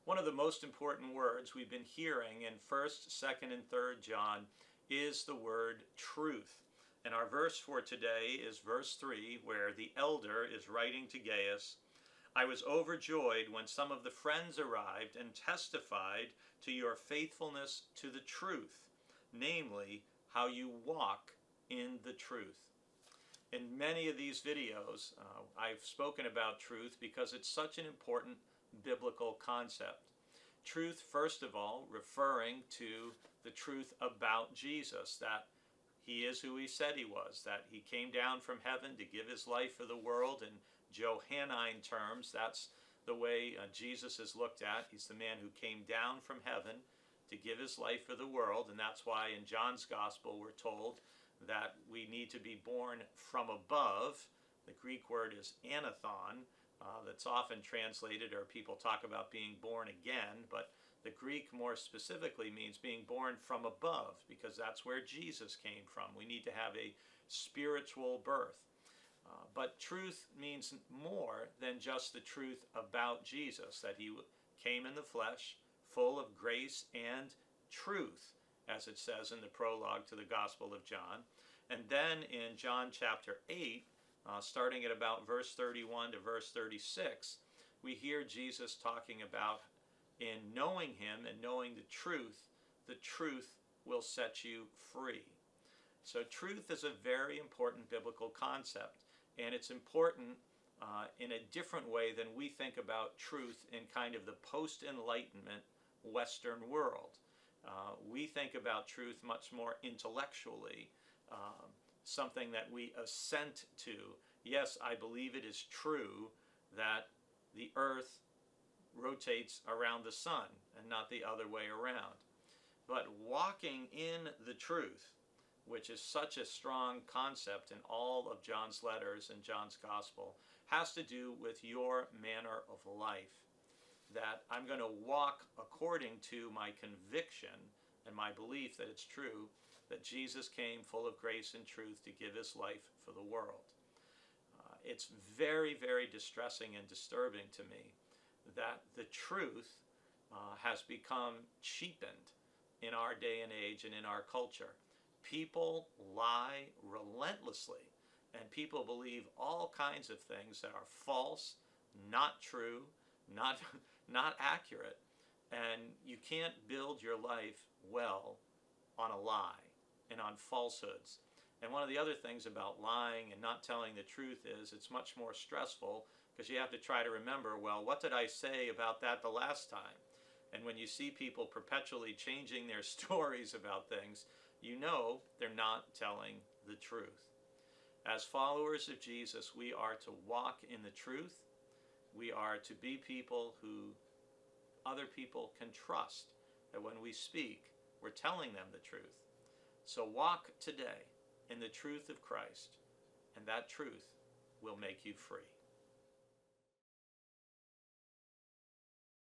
One of the most important words we've been hearing in 1st, 2nd, and 3rd John is the word truth. And our verse for today is verse 3, where the elder is writing to Gaius, "I was overjoyed when some of the friends arrived and testified to your faithfulness to the truth, namely, how you walk in the truth." In many of these videos, I've spoken about truth because it's such an important biblical concept. Truth, first of all, referring to the truth about Jesus, that he is who he said he was, that he came down from heaven to give his life for the world. In Johannine terms, that's the way Jesus is looked at. He's the man who came down from heaven to give his life for the world, and that's why in John's gospel we're told that we need to be born from above. The Greek word is anathon, that's often translated, or people talk about being born again, but the Greek more specifically means being born from above, because that's where Jesus came from. We need to have a spiritual birth. But truth means more than just the truth about Jesus, that he came in the flesh, full of grace and truth, as it says in the prologue to the Gospel of John. And then in John chapter 8, starting at about verse 31 to verse 36, we hear Jesus talking about, in knowing him and knowing the truth will set you free. So truth is a very important biblical concept, and it's important in a different way than we think about truth in kind of the post-Enlightenment Western world. We think about truth much more intellectually, something that we assent to. Yes, I believe it is true that the earth rotates around the sun and not the other way around. But walking in the truth, which is such a strong concept in all of John's letters and John's gospel, has to do with your manner of life. That I'm going to walk according to my conviction and my belief that it's true that Jesus came full of grace and truth to give his life for the world. It's very, very distressing and disturbing to me that the truth has become cheapened in our day and age and in our culture. People lie relentlessly, and people believe all kinds of things that are false, not true, not accurate, and you can't build your life well on a lie and on falsehoods. And one of the other things about lying and not telling the truth is it's much more stressful, because you have to try to remember, well, what did I say about that the last time? And when you see people perpetually changing their stories about things, you know they're not telling the truth. As followers of Jesus, we are to walk in the truth. We are to be people who other people can trust, that when we speak, we're telling them the truth. So walk today in the truth of Christ, and that truth will make you free.